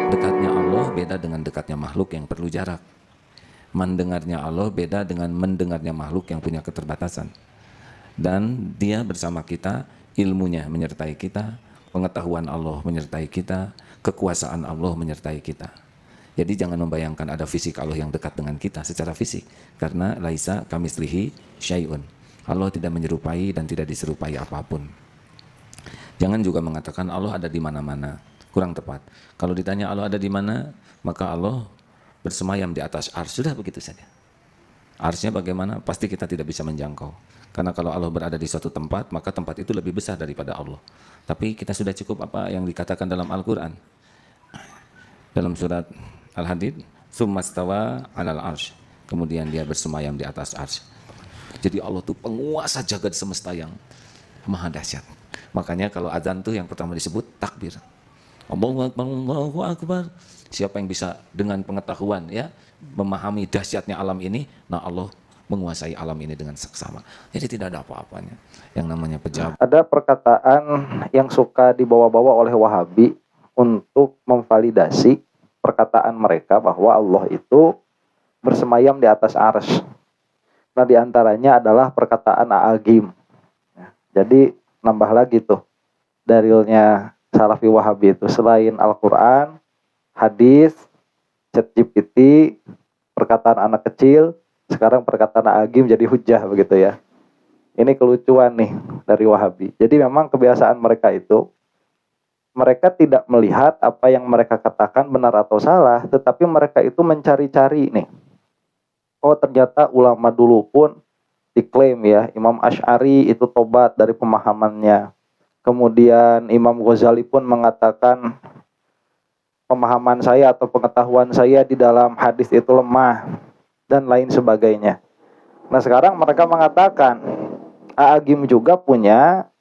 Dekatnya Allah beda dengan dekatnya makhluk yang perlu jarak. Mendengarnya Allah beda dengan mendengarnya makhluk yang punya keterbatasan. Dan dia bersama kita, ilmunya menyertai kita, pengetahuan Allah menyertai kita, kekuasaan Allah menyertai kita. Jadi jangan membayangkan ada fisik Allah yang dekat dengan kita secara fisik, karena laisa kamislihi syai'un. Allah tidak menyerupai dan tidak diserupai apapun. Jangan juga mengatakan Allah ada di mana-mana, kurang tepat. Kalau ditanya Allah ada di mana, maka Allah bersemayam di atas arsy, sudah begitu saja. Arsy-nya bagaimana? Pasti kita tidak bisa menjangkau. Karena kalau Allah berada di suatu tempat, maka tempat itu lebih besar daripada Allah. Tapi kita sudah cukup apa yang dikatakan dalam Al-Quran. Dalam surat Al-Hadid, summastawa alal arsy. Kemudian dia bersemayam di atas arsy. Jadi Allah itu penguasa jagat semesta yang maha dahsyat. Makanya kalau azan tuh yang pertama disebut takbir. Allahu Akbar, Allahu Akbar. Siapa yang bisa dengan pengetahuan ya memahami dahsyatnya alam ini, nah Allah menguasai alam ini dengan seksama. Jadi tidak ada apa-apanya. Yang namanya pejabat. Ada perkataan yang suka dibawa-bawa oleh Wahabi untuk memvalidasi perkataan mereka bahwa Allah itu bersemayam di atas arsy. Nah, diantaranya adalah perkataan A'agim. Jadi nambah lagi tuh dalilnya Salafi Wahabi itu selain Al-Quran, hadis, ChatGPT, perkataan anak kecil, sekarang perkataan A'agim jadi hujah begitu ya. Ini kelucuan nih dari Wahabi. Jadi memang kebiasaan mereka itu, mereka tidak melihat apa yang mereka katakan benar atau salah, tetapi mereka itu mencari-cari nih. Oh, ternyata ulama dulu pun diklaim ya, Imam Asy'ari itu tobat dari pemahamannya. Kemudian Imam Ghazali pun mengatakan pemahaman saya atau pengetahuan saya di dalam hadis itu lemah dan lain sebagainya. Nah, sekarang mereka mengatakan A'agim juga punya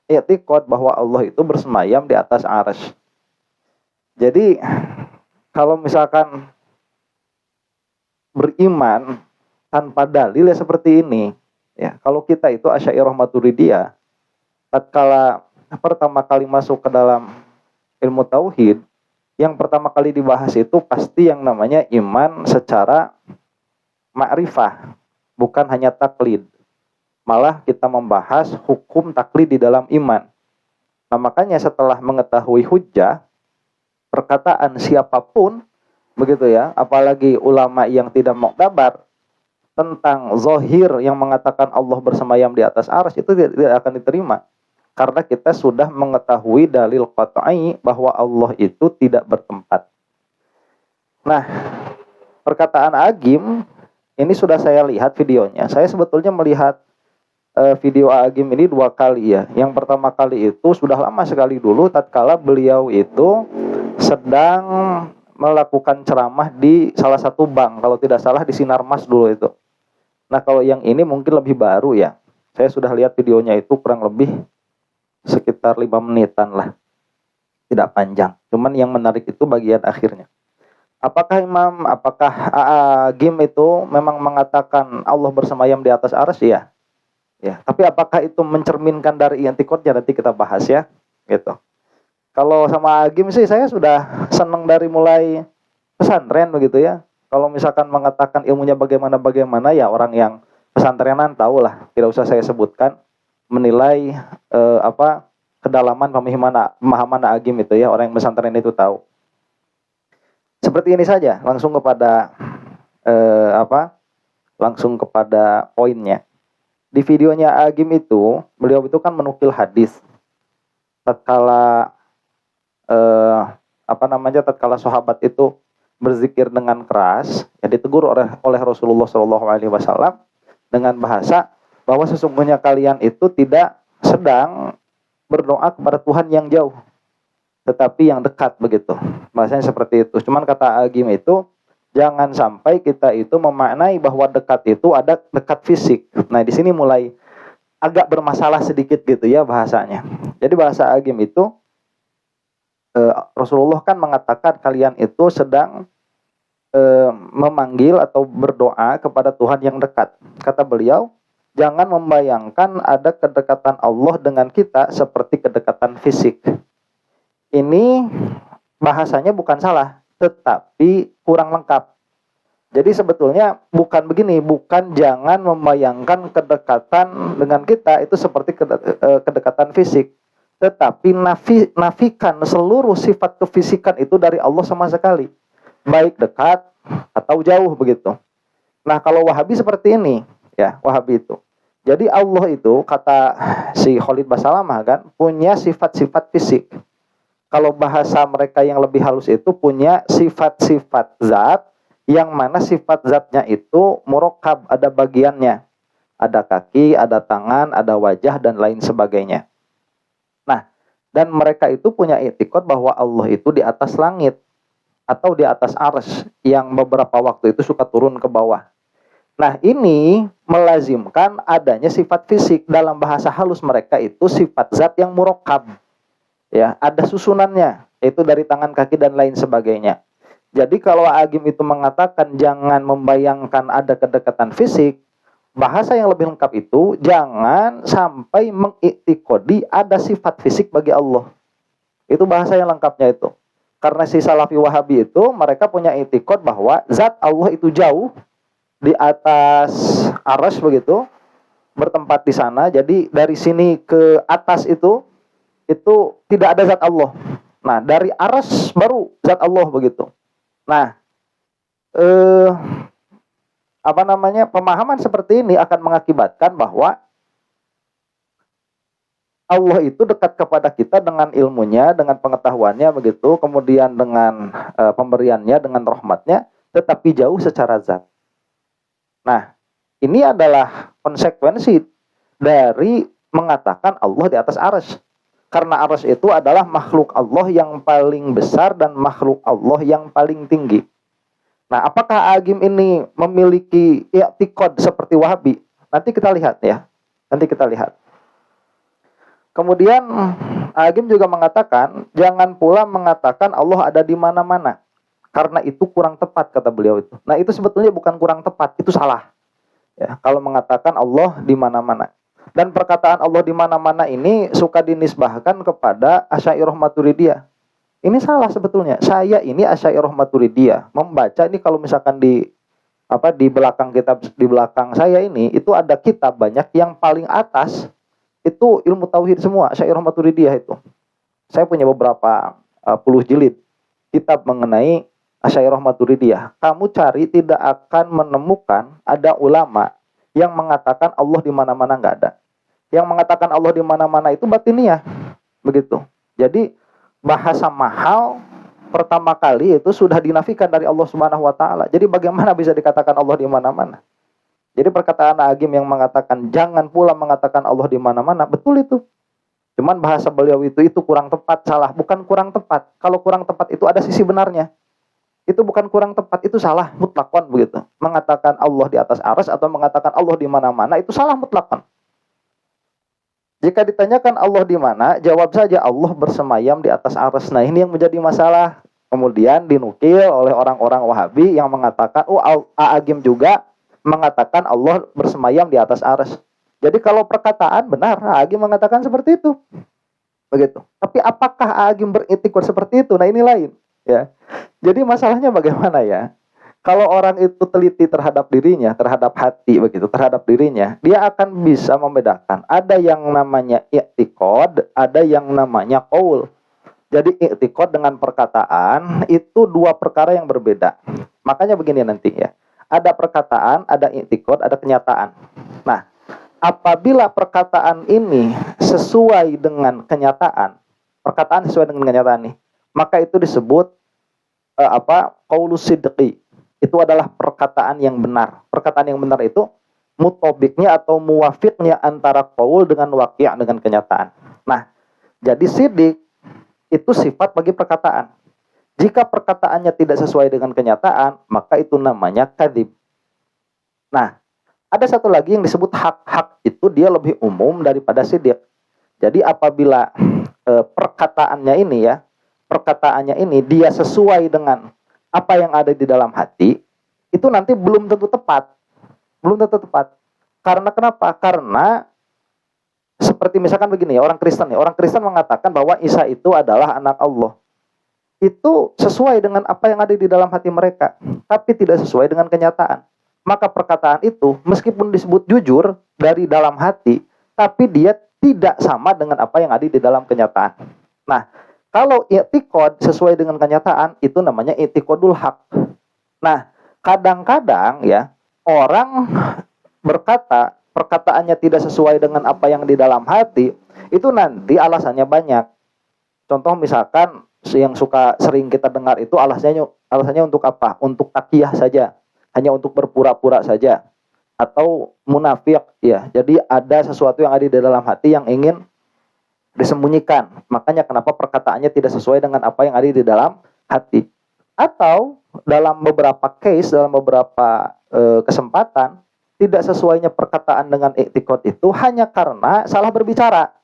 i'tiqad bahwa Allah itu bersemayam di atas arsy. Jadi kalau misalkan beriman tanpa dalil ya seperti ini ya. Kalau kita itu Asy'ariyah Maturidiyah, tatkala pertama kali masuk ke dalam ilmu tauhid, yang pertama kali dibahas itu pasti yang namanya iman secara ma'rifah, bukan hanya taklid. Malah kita membahas hukum taklid di dalam iman. Nah, makanya setelah mengetahui hujjah, perkataan siapapun begitu ya, apalagi ulama yang tidak muktabar tentang zahir yang mengatakan Allah bersemayam di atas arsy, itu tidak akan diterima. Karena kita sudah mengetahui dalil qat'i bahwa Allah itu tidak bertempat. Nah, perkataan Agim ini sudah saya lihat videonya. Saya sebetulnya melihat video Agim ini 2 kali ya. Yang pertama kali itu sudah lama sekali dulu tatkala beliau itu sedang melakukan ceramah di salah satu bank, kalau tidak salah di Sinarmas dulu itu. Nah, kalau yang ini mungkin lebih baru ya. Saya sudah lihat videonya itu kurang lebih sekitar 5 menitan lah. Tidak panjang. Cuman yang menarik itu bagian akhirnya. Apakah Agim itu memang mengatakan Allah bersemayam di atas arsy ya? Ya, tapi apakah itu mencerminkan dari i'tiqadnya, nanti kita bahas ya, gitu. Kalau sama Agim sih saya sudah senang dari mulai pesantren begitu ya. Kalau misalkan mengatakan ilmunya bagaimana ya orang yang pesantrenan tahulah, tidak usah saya sebutkan menilai kedalaman pemahaman Agim itu ya, orang yang pesantren itu tahu. Seperti ini saja, langsung kepada langsung kepada poinnya. Di videonya Agim itu, beliau itu kan menukil hadis. Tatkala tatkala sahabat itu berzikir dengan keras, ya ditegur oleh Rasulullah SAW dengan bahasa bahwa sesungguhnya kalian itu tidak sedang berdoa kepada Tuhan yang jauh, tetapi yang dekat begitu. Bahasanya seperti itu. Cuman kata Agim itu, jangan sampai kita itu memaknai bahwa dekat itu ada dekat fisik. Nah, di sini mulai agak bermasalah sedikit gitu ya bahasanya. Jadi bahasa Agim itu Rasulullah kan mengatakan kalian itu sedang memanggil atau berdoa kepada Tuhan yang dekat. Kata beliau, jangan membayangkan ada kedekatan Allah dengan kita seperti kedekatan fisik. Ini bahasanya bukan salah, tetapi kurang lengkap. Jadi sebetulnya bukan begini, bukan jangan membayangkan kedekatan dengan kita itu seperti kedekatan fisik, tetapi nafikan seluruh sifat kefisikan itu dari Allah sama sekali, baik dekat atau jauh begitu. Nah, kalau Wahabi seperti ini, ya, Wahabi itu. Jadi Allah itu, kata si Khalid Basalamah kan, punya sifat-sifat fisik. Kalau bahasa mereka yang lebih halus itu punya sifat-sifat zat, yang mana sifat zatnya itu murakkab, ada bagiannya. Ada kaki, ada tangan, ada wajah, dan lain sebagainya. Nah, dan mereka itu punya i'tiqad bahwa Allah itu di atas langit, atau di atas arsy, yang beberapa waktu itu suka turun ke bawah. Nah, ini melazimkan adanya sifat fisik. Dalam bahasa halus mereka itu sifat zat yang murakkab. Ya, ada susunannya, yaitu dari tangan, kaki, dan lain sebagainya. Jadi kalau Agim itu mengatakan jangan membayangkan ada kedekatan fisik, bahasa yang lebih lengkap itu jangan sampai mengiktikodi ada sifat fisik bagi Allah. Itu bahasa yang lengkapnya itu. Karena si Salafi Wahabi itu mereka punya iktikad bahwa zat Allah itu jauh di atas arsy begitu, bertempat di sana. Jadi dari sini ke atas itu tidak ada zat Allah. Nah, dari arsy baru zat Allah begitu. Nah, pemahaman seperti ini akan mengakibatkan bahwa Allah itu dekat kepada kita dengan ilmunya, dengan pengetahuannya begitu, kemudian dengan pemberiannya, dengan rahmatnya, tetapi jauh secara zat. Nah, ini adalah konsekuensi dari mengatakan Allah di atas arsy. Karena arsy itu adalah makhluk Allah yang paling besar dan makhluk Allah yang paling tinggi. Nah, apakah Agim ini memiliki i'tiqad seperti Wahabi? Nanti kita lihat ya. Nanti kita lihat. Kemudian Agim juga mengatakan, jangan pula mengatakan Allah ada di mana-mana. Karena itu kurang tepat, kata beliau itu. Nah, itu sebetulnya bukan kurang tepat, itu salah. Ya, kalau mengatakan Allah di mana-mana. Dan perkataan Allah di mana-mana ini suka dinisbahkan kepada Asy'ariyah Maturidiyah. Ini salah sebetulnya. Saya ini Asy'ariyah Maturidiyah. Membaca ini kalau misalkan di belakang kitab, di belakang saya ini itu ada kitab banyak yang paling atas itu ilmu tauhid semua, Asy'ariyah Maturidiyah itu. Saya punya beberapa puluh jilid kitab mengenai Asy'ariyah Maturidiyah. Kamu cari tidak akan menemukan ada ulama yang mengatakan Allah di mana-mana, enggak ada. Yang mengatakan Allah di mana-mana itu batiniyah. Begitu. Jadi bahasa mahal pertama kali itu sudah dinafikan dari Allah Subhanahu wa taala. Jadi bagaimana bisa dikatakan Allah di mana-mana? Jadi perkataan Agim yang mengatakan jangan pula mengatakan Allah di mana-mana, betul itu. Cuman bahasa beliau itu kurang tepat, salah, bukan kurang tepat. Kalau kurang tepat itu ada sisi benarnya. Itu bukan kurang tepat, itu salah mutlakon begitu. Mengatakan Allah di atas arsy atau mengatakan Allah di mana-mana itu salah mutlakon. Jika ditanyakan Allah di mana, jawab saja Allah bersemayam di atas arsy. Nah, ini yang menjadi masalah. Kemudian dinukil oleh orang-orang Wahabi yang mengatakan, Agim juga mengatakan Allah bersemayam di atas arsy. Jadi kalau perkataan benar, Agim mengatakan seperti itu. Begitu. Tapi apakah Agim beriktikad seperti itu? Nah, ini lain, ya. Jadi masalahnya bagaimana ya? Kalau orang itu teliti terhadap dirinya, terhadap hati begitu, terhadap dirinya, dia akan bisa membedakan. Ada yang namanya i'tiqad, ada yang namanya qaul. Jadi i'tiqad dengan perkataan itu dua perkara yang berbeda. Makanya begini nanti ya. Ada perkataan, ada i'tiqad, ada kenyataan. Nah, apabila perkataan ini sesuai dengan kenyataan, perkataan sesuai dengan kenyataan nih, maka itu disebut qaulus sidqi. Itu adalah perkataan yang benar. Perkataan yang benar itu mutobiknya atau muwafiqnya antara qaul dengan waqi', dengan kenyataan. Nah, jadi sidik itu sifat bagi perkataan. Jika perkataannya tidak sesuai dengan kenyataan, maka itu namanya kadzib. Nah, ada satu lagi yang disebut hak. Hak itu dia lebih umum daripada sidik. Jadi apabila perkataannya ini dia sesuai dengan apa yang ada di dalam hati, itu nanti belum tentu tepat. Belum tentu tepat. Karena kenapa? Karena seperti misalkan begini ya, orang Kristen mengatakan bahwa Isa itu adalah anak Allah. Itu sesuai dengan apa yang ada di dalam hati mereka, tapi tidak sesuai dengan kenyataan. Maka perkataan itu meskipun disebut jujur dari dalam hati, tapi dia tidak sama dengan apa yang ada di dalam kenyataan. Nah, kalau i'tiqad sesuai dengan kenyataan, itu namanya i'tiqadul haq. Nah, kadang-kadang ya, orang berkata perkataannya tidak sesuai dengan apa yang di dalam hati, itu nanti alasannya banyak. Contoh misalkan yang sering kita dengar itu alasannya untuk apa? Untuk takiyah saja, hanya untuk berpura-pura saja, atau munafik ya. Jadi ada sesuatu yang ada di dalam hati yang ingin disembunyikan. Makanya kenapa perkataannya tidak sesuai dengan apa yang ada di dalam hati. Atau dalam beberapa case, dalam beberapa kesempatan, tidak sesuainya perkataan dengan i'tiqad itu hanya karena salah berbicara.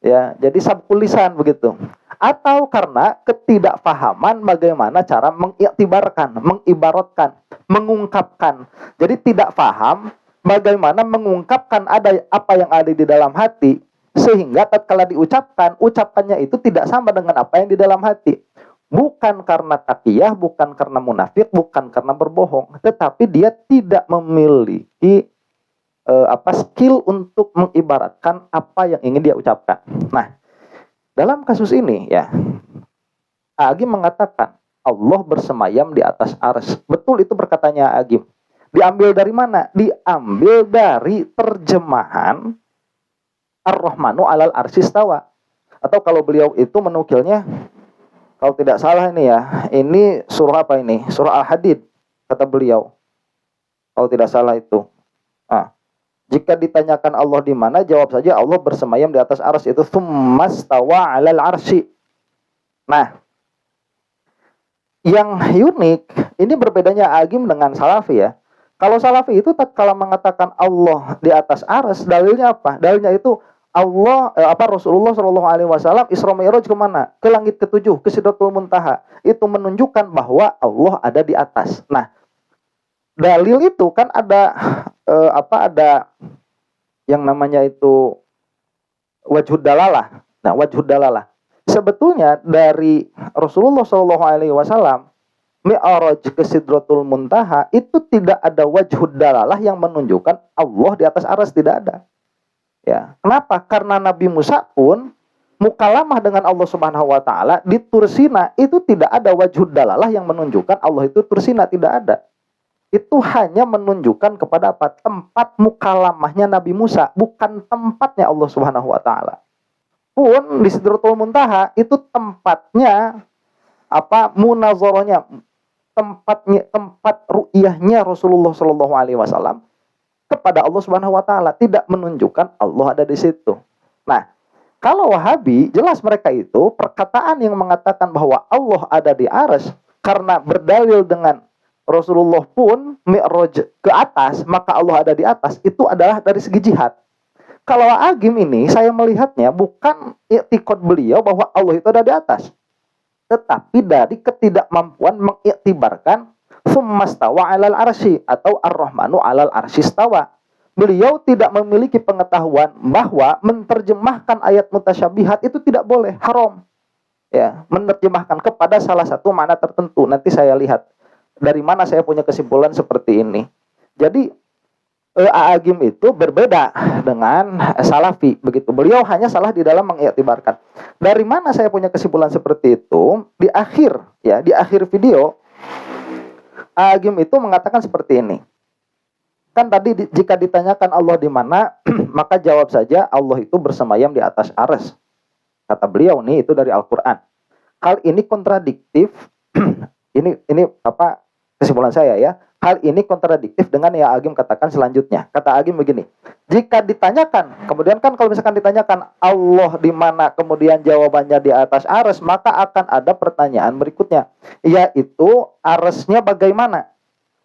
Ya, jadi sabkul lisan begitu. Atau karena ketidakfahaman bagaimana cara mengiktibarkan, mengibaratkan, mengungkapkan. Jadi tidak paham bagaimana mengungkapkan apa yang ada di dalam hati, sehingga tatkala diucapkan, ucapannya itu tidak sama dengan apa yang di dalam hati. Bukan karena takiyah, bukan karena munafik, bukan karena berbohong, tetapi dia tidak memiliki skill untuk mengibaratkan apa yang ingin dia ucapkan. Nah, dalam kasus ini ya, Agim mengatakan Allah bersemayam di atas arsy. Betul itu perkataannya Agim. Diambil dari mana? Diambil dari terjemahan Ar-Rahmanu 'alal arsy istawa. Atau kalau beliau itu menukilnya, kalau tidak salah ini ya, ini surah apa ini? Surah Al-Hadid, kata beliau. Kalau tidak salah itu. Jika ditanyakan Allah di mana, jawab saja Allah bersemayam di atas arsy, itu tsummastawa 'alal arsy. Nah, yang unik, ini berbedanya Agim dengan Salafi ya. Kalau Salafi itu tatkala mengatakan Allah di atas arsy, dalilnya apa? Dalilnya itu Rasulullah Shallallahu Alaihi Wasallam Isra Mi'raj kemana? Ke langit ketujuh, ke Sidratul Muntaha. Itu menunjukkan bahwa Allah ada di atas. Nah, dalil itu kan ada ada yang namanya itu wajhud dalalah. Nah, wajhud dalalah. Sebetulnya dari Rasulullah Shallallahu Alaihi Wasallam Mi'raj ke Sidratul Muntaha itu tidak ada wajhud dalalah yang menunjukkan Allah di atas arsy, tidak ada. Ya, kenapa? Karena Nabi Musa pun mukalamah dengan Allah Subhanahu wa taala di Tursina itu tidak ada wajhud dalalah yang menunjukkan Allah itu Tursina, tidak ada. Itu hanya menunjukkan kepada apa? Tempat mukalamahnya Nabi Musa, bukan tempatnya Allah Subhanahu wa taala. Pun di Sidratul Muntaha itu tempatnya munazarahnya, tempat ru'yahnya Rasulullah Shallallahu alaihi wasallam kepada Allah Subhanahu wa taala, tidak menunjukkan Allah ada di situ. Nah, kalau Wahabi, jelas mereka itu perkataan yang mengatakan bahwa Allah ada di arsy karena berdalil dengan Rasulullah pun Mi'raj ke atas, maka Allah ada di atas, itu adalah dari segi jihad. Kalau Agim ini saya melihatnya bukan i'tiqad beliau bahwa Allah itu ada di atas, tetapi dari ketidakmampuan mengiktibarkan tsummastawa 'alal arsy atau Ar-Rahmanu 'alal arsy istawa. Beliau tidak memiliki pengetahuan bahwa menerjemahkan ayat mutasyabihat itu tidak boleh, haram. Ya, menerjemahkan kepada salah satu makna tertentu. Nanti saya lihat dari mana saya punya kesimpulan seperti ini. Jadi Agim itu berbeda dengan Salafi begitu. Beliau hanya salah di dalam mengiktibarkan. Dari mana saya punya kesimpulan seperti itu? Di akhir video Agim itu mengatakan seperti ini. Kan tadi jika ditanyakan Allah di mana, maka jawab saja Allah itu bersemayam di atas arsy. Kata beliau nih, itu dari Al-Qur'an. Hal ini kontradiktif. ini kesimpulan saya ya. Hal ini kontradiktif dengan yang Agim katakan selanjutnya. Kata Agim begini, jika ditanyakan, kemudian kan kalau misalkan ditanyakan Allah di mana, kemudian jawabannya di atas arsy, maka akan ada pertanyaan berikutnya, yaitu arsy-nya bagaimana?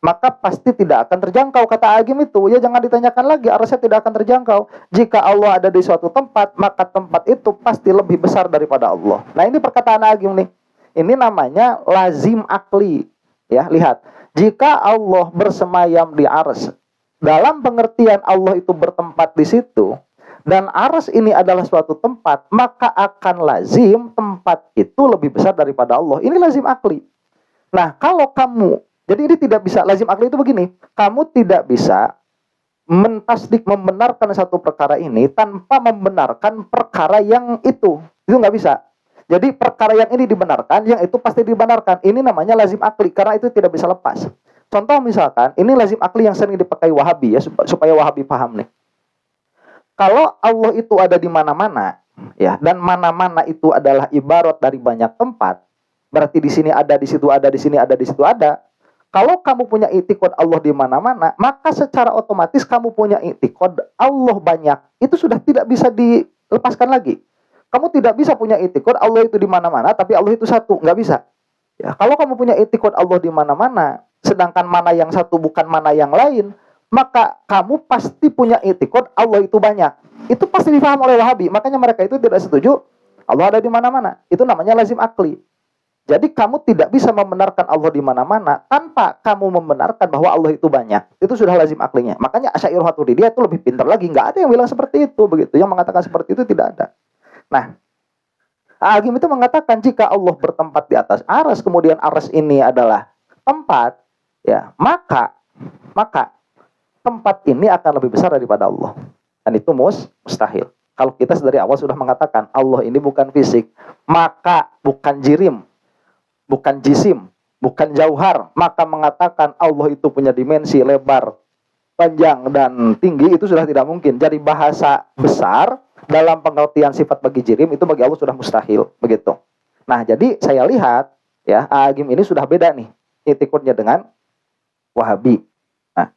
Maka pasti tidak akan terjangkau. Kata Agim itu, ya jangan ditanyakan lagi, arsy tidak akan terjangkau. Jika Allah ada di suatu tempat, maka tempat itu pasti lebih besar daripada Allah. Nah, ini perkataan Agim nih. Ini namanya lazim akli. Ya, lihat. Jika Allah bersemayam di arsy, dalam pengertian Allah itu bertempat di situ dan arsy ini adalah suatu tempat, maka akan lazim tempat itu lebih besar daripada Allah. Ini lazim akli. Nah, kalau kamu, jadi ini tidak bisa, lazim akli itu begini, kamu tidak bisa mentasdik, membenarkan satu perkara ini tanpa membenarkan perkara yang itu nggak bisa. Jadi perkara yang ini dibenarkan, yang itu pasti dibenarkan. Ini namanya lazim akli, karena itu tidak bisa lepas. Contoh misalkan, ini lazim akli yang sering dipakai Wahabi ya, supaya Wahabi paham nih. Kalau Allah itu ada di mana-mana, ya, dan mana-mana itu adalah ibarat dari banyak tempat, berarti di sini ada, di situ ada, di sini ada, di situ ada. Kalau kamu punya i'tiqad Allah di mana-mana, maka secara otomatis kamu punya i'tiqad Allah banyak. Itu sudah tidak bisa dilepaskan lagi. Kamu tidak bisa punya i'tiqad Allah itu di mana-mana, tapi Allah itu satu, nggak bisa. Ya, kalau kamu punya i'tiqad Allah di mana-mana, sedangkan mana yang satu bukan mana yang lain, maka kamu pasti punya i'tiqad Allah itu banyak. Itu pasti difaham oleh Wahabi. Makanya mereka itu tidak setuju Allah ada di mana-mana. Itu namanya lazim akli. Jadi kamu tidak bisa membenarkan Allah di mana-mana tanpa kamu membenarkan bahwa Allah itu banyak. Itu sudah lazim aklinya. Makanya Asy'ariyah Maturidiyah itu lebih pintar lagi. Nggak ada yang bilang seperti itu, begitu. Yang mengatakan seperti itu tidak ada. Nah, Agim itu mengatakan jika Allah bertempat di atas arsy, kemudian arsy ini adalah tempat, ya, maka tempat ini akan lebih besar daripada Allah. Dan itu mustahil. Kalau kita dari awal sudah mengatakan Allah ini bukan fisik, maka bukan jirim, bukan jisim, bukan jauhar, maka mengatakan Allah itu punya dimensi lebar, panjang, dan tinggi, itu sudah tidak mungkin. Jadi bahasa besar dalam pengertian sifat bagi jirim itu bagi Allah sudah mustahil, begitu. Nah, jadi saya lihat ya, Agim ini sudah beda nih i'tiqadnya dengan Wahabi. Nah,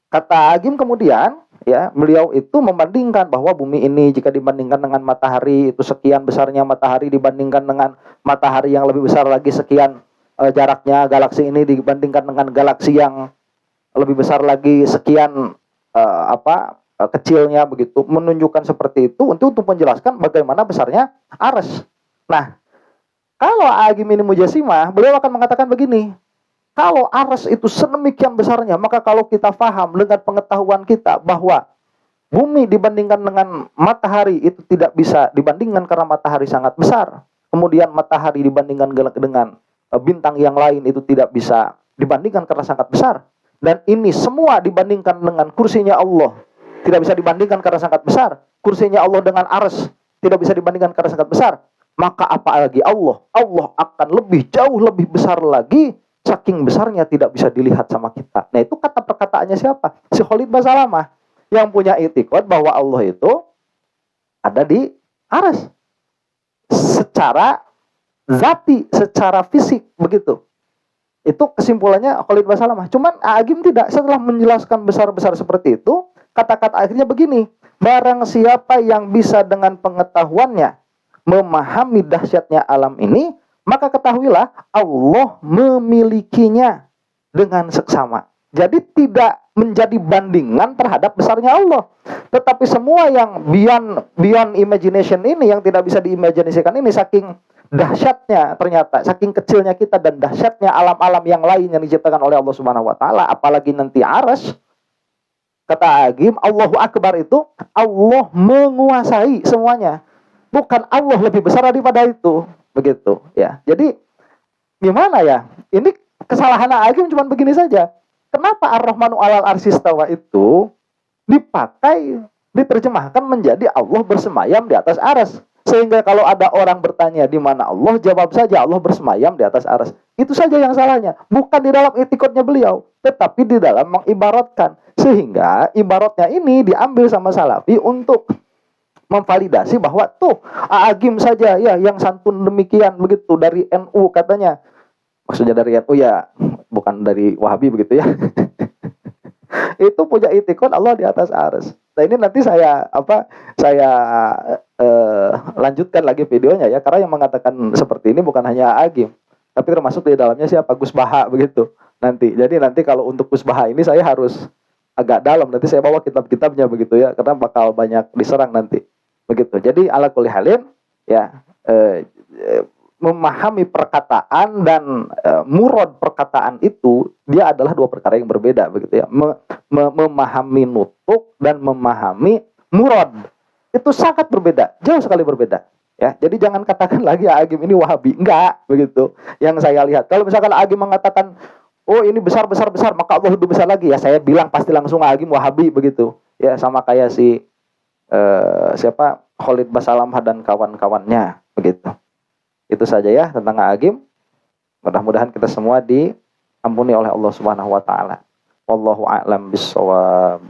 kata Agim kemudian ya, beliau itu membandingkan bahwa bumi ini jika dibandingkan dengan matahari itu sekian besarnya matahari, dibandingkan dengan matahari yang lebih besar lagi sekian jaraknya, galaksi ini dibandingkan dengan galaksi yang lebih besar lagi sekian kecilnya, begitu, menunjukkan seperti itu untuk menjelaskan bagaimana besarnya arsy. Nah, kalau Agim ini Mujasimah, beliau akan mengatakan begini, kalau arsy itu sedemikian besarnya, maka kalau kita paham dengan pengetahuan kita bahwa bumi dibandingkan dengan matahari itu tidak bisa dibandingkan karena matahari sangat besar, kemudian matahari dibandingkan dengan bintang yang lain itu tidak bisa dibandingkan karena sangat besar, dan ini semua dibandingkan dengan kursinya Allah, tidak bisa dibandingkan karena sangat besar, kursinya Allah dengan arsy tidak bisa dibandingkan karena sangat besar, maka apalagi Allah akan lebih jauh lebih besar lagi, saking besarnya tidak bisa dilihat sama kita. Nah, itu kata perkataannya siapa? Si Khalid Basalamah yang punya i'tiqad bahwa Allah itu ada di arsy secara zati, secara fisik, begitu. Itu kesimpulannya Khalid Basalamah. Cuman Agim tidak. Setelah menjelaskan besar-besar seperti itu, kata-kata akhirnya begini, barang siapa yang bisa dengan pengetahuannya memahami dahsyatnya alam ini, maka ketahuilah Allah memilikinya dengan seksama. Jadi tidak menjadi bandingan terhadap besarnya Allah. Tetapi semua yang beyond imagination ini, yang tidak bisa diimajinasikan ini, saking dahsyatnya ternyata, saking kecilnya kita dan dahsyatnya alam-alam yang lain yang diciptakan oleh Allah Subhanahu wa taala, apalagi nanti arsy. Kata Agim, Allahu Akbar itu Allah menguasai semuanya. Bukan Allah lebih besar daripada itu, begitu ya. Jadi gimana ya? Ini kesalahan Agim cuma begini saja. Kenapa Ar-Rahmanu 'alal arsy istawa itu dipakai, diterjemahkan menjadi Allah bersemayam di atas arsy? Sehingga kalau ada orang bertanya di mana Allah, jawab saja Allah bersemayam di atas arsy. Itu saja yang salahnya. Bukan di dalam i'tiqadnya beliau, tetapi di dalam mengibaratkan. Sehingga ibaratnya ini diambil sama Salafi untuk memvalidasi bahwa tuh Agim saja ya yang santun demikian, begitu, dari NU katanya. Maksudnya dari NU ya, bukan dari Wahabi, begitu ya. Itu punya i'tiqad Allah di atas arsy. Nah, ini nanti saya lanjutkan lagi videonya ya, karena yang mengatakan seperti ini bukan hanya Agim, tapi termasuk di dalamnya siapa? Gus Baha, begitu. Jadi nanti kalau untuk Gus Baha ini saya harus agak dalam, nanti saya bawa kitab-kitabnya, begitu ya, karena bakal banyak diserang nanti, begitu. Jadi ala kulli halin ya, memahami perkataan dan murad perkataan itu, dia adalah dua perkara yang berbeda begitu ya. Memahami nutuk dan memahami murad itu sangat berbeda, jauh sekali berbeda. Ya, jadi jangan katakan lagi Agim ini Wahabi, enggak begitu. Yang saya lihat, kalau misalkan Agim mengatakan, oh ini besar, maka Allah lebih besar lagi, ya saya bilang pasti langsung Agim Wahabi begitu. Ya sama kayak si siapa Khalid Basalamah dan kawan-kawannya begitu. Itu saja ya tentang Agim. Mudah-mudahan kita semua diampuni oleh Allah Subhanahu wa taala. Wallahu a'lam bishawab.